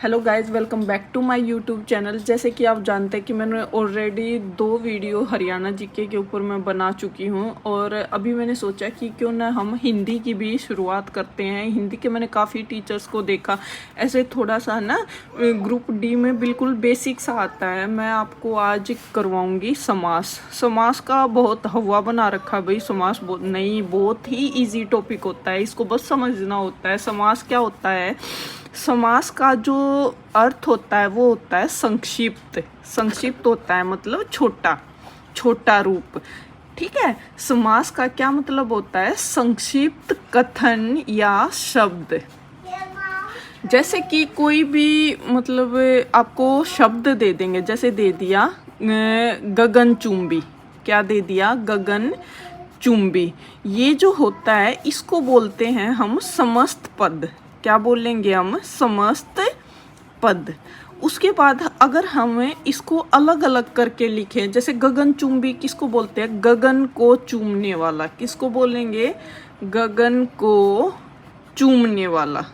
Hello guys, welcome back to my YouTube channel. जैसे कि आप जानते हैं कि मैंने ऑलरेडी 2 वीडियो हरियाणा जीके के ऊपर मैं बना चुकी हूं और अभी मैंने सोचा कि क्यों ना हम हिंदी की भी शुरुआत करते हैं। हिंदी के मैंने काफ़ी टीचर्स को देखा, ऐसे थोड़ा सा ना ग्रुप डी में बिल्कुल बेसिक सा आता है। मैं आपको आज करवाऊँगी समास। समास का बहुत हवा बना रखा भाई, समास बहुत ही ईजी टॉपिक होता है, इसको बस समझना होता है। समास क्या होता है? समास का जो अर्थ होता है वो होता है संक्षिप्त। संक्षिप्त होता है मतलब छोटा, छोटा रूप। ठीक है, समास का क्या मतलब होता है? संक्षिप्त कथन या शब्द। जैसे कि कोई भी मतलब आपको शब्द दे देंगे, जैसे दे दिया गगनचुंबी। क्या दे दिया? गगन चुंबी। ये जो होता है इसको बोलते हैं हम समस्त पद। क्या बोलेंगे हम? समस्त पद। उसके बाद अगर हमें इसको अलग अलग करके लिखें, जैसे गगन चुंबी किसको बोलते हैं? गगन को चूमने वाला। किसको बोलेंगे? गगन को चूमने वाला।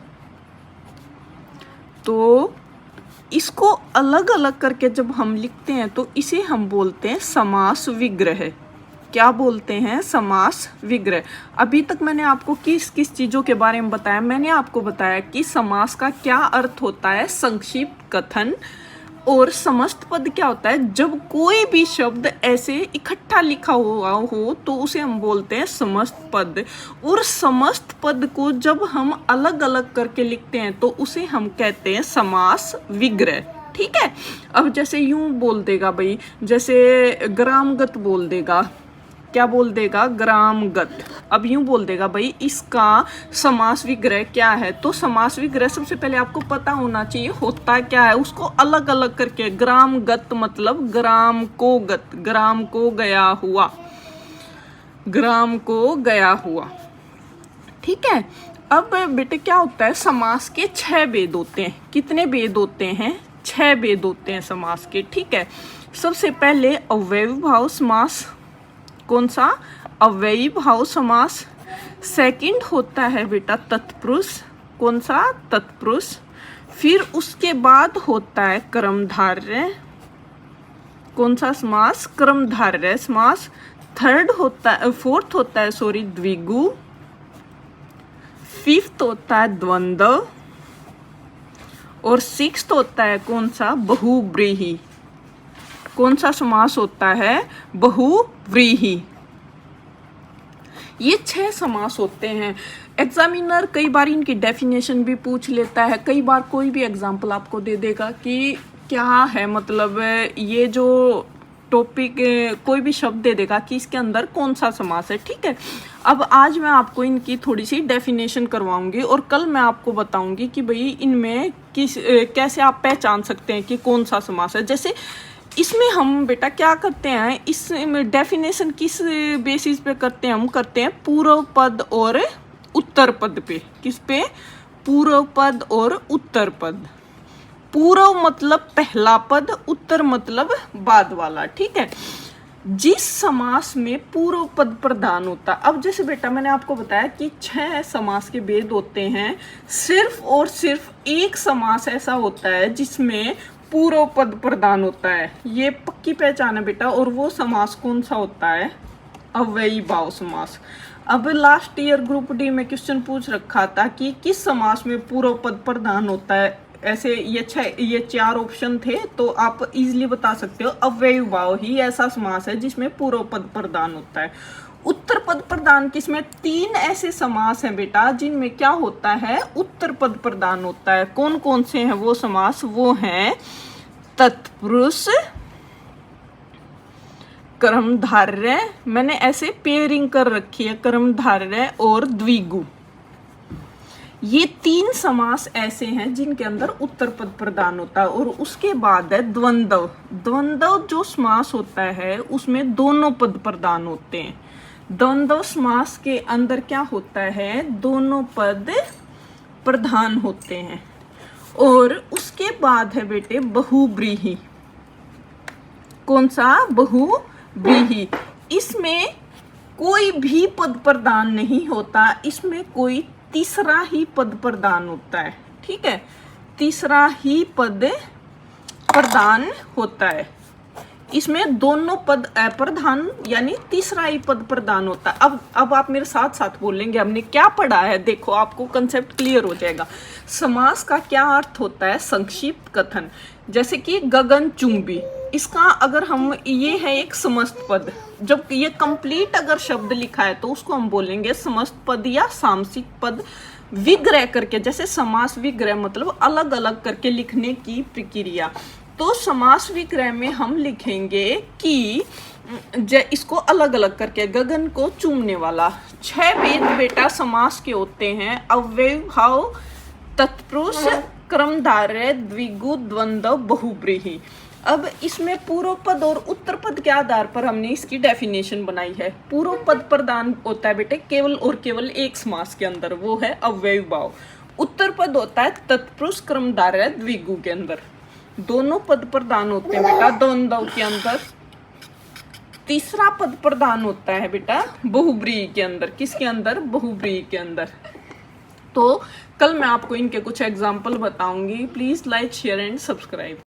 तो इसको अलग अलग करके जब हम लिखते हैं तो इसे हम बोलते हैं समास विग्रह। क्या बोलते हैं? समास विग्रह। अभी तक मैंने आपको किस किस चीजों के बारे में बताया? मैंने आपको बताया कि समास का क्या अर्थ होता है, संक्षिप्त कथन, और समस्त पद क्या होता है? जब कोई भी शब्द ऐसे इकट्ठा लिखा हुआ हो तो उसे हम बोलते हैं समस्त पद। और समस्त पद को जब हम अलग अलग करके लिखते हैं तो उसे हम कहते हैं समास विग्रह। ठीक है, अब जैसे यूं बोल देगा भाई, जैसे ग्रामगत बोल देगा। क्या बोल देगा? ग्रामगत। अब यूं बोल देगा भाई इसका समास विग्रह क्या है। तो समास विग्रह सबसे पहले आपको पता होना चाहिए होता क्या है, उसको अलग अलग करके। ग्रामगत मतलब ग्राम को गत, ग्राम को गया हुआ, ग्राम को गया हुआ। ठीक है, अब बेटे क्या होता है? समास के 6 भेद होते हैं। कितने भेद होते हैं? 6 भेद होते हैं समास के। ठीक है, सबसे पहले अव्ययी भाव समास। कौन सा? अव्ययी भाव समास। सेकंड होता है बेटा तत्पुरुष। कौन सा? तत्पुरुष। फिर उसके बाद होता है कर्मधारय। कौन सा समास? कर्मधारय समास। फोर्थ होता है द्विगु। फिफ्थ होता है द्वंद्व। और सिक्स्थ होता है कौन सा? बहुव्रीहि। कौन सा समास होता है? बहुव्रीहि। ये 6 समास होते हैं। एग्जामिनर कई बार इनकी डेफिनेशन भी पूछ लेता है, कई बार कोई भी एग्जाम्पल आपको दे देगा कि क्या है, मतलब ये जो टॉपिक कोई भी शब्द दे देगा कि इसके अंदर कौन सा समास है। ठीक है, अब आज मैं आपको इनकी थोड़ी सी डेफिनेशन करवाऊंगी और कल मैं आपको बताऊंगी कि भाई इनमें कैसे आप पहचान सकते हैं कि कौन सा समास है। जैसे इसमें हम बेटा क्या करते हैं, इस डेफिनेशन किस बेसिस पे करते हैं? हम करते हैं पूर्व पद और उत्तर पद पे। किस पे? पूर्व पद और उत्तर पद। पूर्व मतलब पहला पद, उत्तर मतलब बाद वाला। ठीक है, जिस समास में पूर्व पद प्रधान होता। अब जैसे बेटा मैंने आपको बताया कि 6 समास के भेद होते हैं, सिर्फ और सिर्फ एक समास ऐसा होता है जिसमें पूर्व पद प्रधान होता है। ये पक्की पहचान है बेटा। और वो समास कौन सा होता है? अव्ययी भाव समास। अब लास्ट ईयर ग्रुप डी में क्वेश्चन पूछ रखा था कि किस समास में पूर्व पद प्रधान होता है। ऐसे ये 4 ऑप्शन थे, तो आप इजीली बता सकते हो अव्ययी भाव ही ऐसा समास है जिसमें पूर्व पद प्रधान होता है। उत्तर पद प्रधान किसमें? 3 ऐसे समास हैं बेटा जिनमें क्या होता है? उत्तर पद प्रधान होता है। कौन कौन से हैं वो समास? वो हैं तत्पुरुष, कर्मधारय, मैंने ऐसे पेयरिंग कर रखी है, कर्मधारय और द्विगु। ये 3 समास ऐसे हैं जिनके अंदर उत्तर पद प्रधान होता है। और उसके बाद है द्वंद्व। द्वंद्व जो समास होता है उसमें दोनों पद प्रधान होते हैं। द्वंद्व समास के अंदर क्या होता है? दोनों पद प्रधान होते हैं। और उसके बाद है बेटे बहुव्रीहि। कौन सा? बहुव्रीहि। इसमें कोई भी पद प्रधान नहीं होता, इसमें कोई तीसरा ही पद प्रधान होता है। ठीक है, तीसरा ही पद प्रधान होता है। इसमें दोनों पद अप्रधान यानी तीसरा ही पद प्रधान होता है। अब आप मेरे साथ साथ बोलेंगे हमने क्या पढ़ा है, देखो आपको कंसेप्ट क्लियर हो जाएगा। समास का क्या अर्थ होता है? संक्षिप्त कथन। जैसे कि गगनचुंबी, इसका अगर हम, ये है एक समस्त पद, जब ये कंप्लीट अगर शब्द लिखा है तो उसको हम बोलेंगे समस्त पद या सामसिक पद विग्रह करके। जैसे समास विग्रह मतलब अलग अलग करके लिखने की प्रक्रिया। तो समास विग्रह में हम लिखेंगे कि इसको अलग अलग करके, गगन को चूमने वाला। 6 भेद बेटा समास के होते हैं। अव्यय भाव, तत्पुरुष, कर्मधारय, द्विगु, द्वंद्व, बहुब्रीहि। अब इसमें पूर्व पद और उत्तर पद के आधार पर हमने इसकी डेफिनेशन बनाई है। पूर्व पद प्रधान होता है बेटे केवल और केवल एक समास के अंदर, वो है अव्यय भाव। उत्तर पद होता है तत्पुरुष, कर्मधारय, द्विगु के अंदर। दोनों पद प्रधान होते हैं बेटा द्वंद्व के अंदर। तीसरा पद प्रधान होता है बेटा बहुब्रीहि के अंदर। किसके अंदर? बहुब्रीहि के अंदर। तो कल मैं आपको इनके कुछ एग्जाम्पल बताऊंगी। Please like, share and subscribe.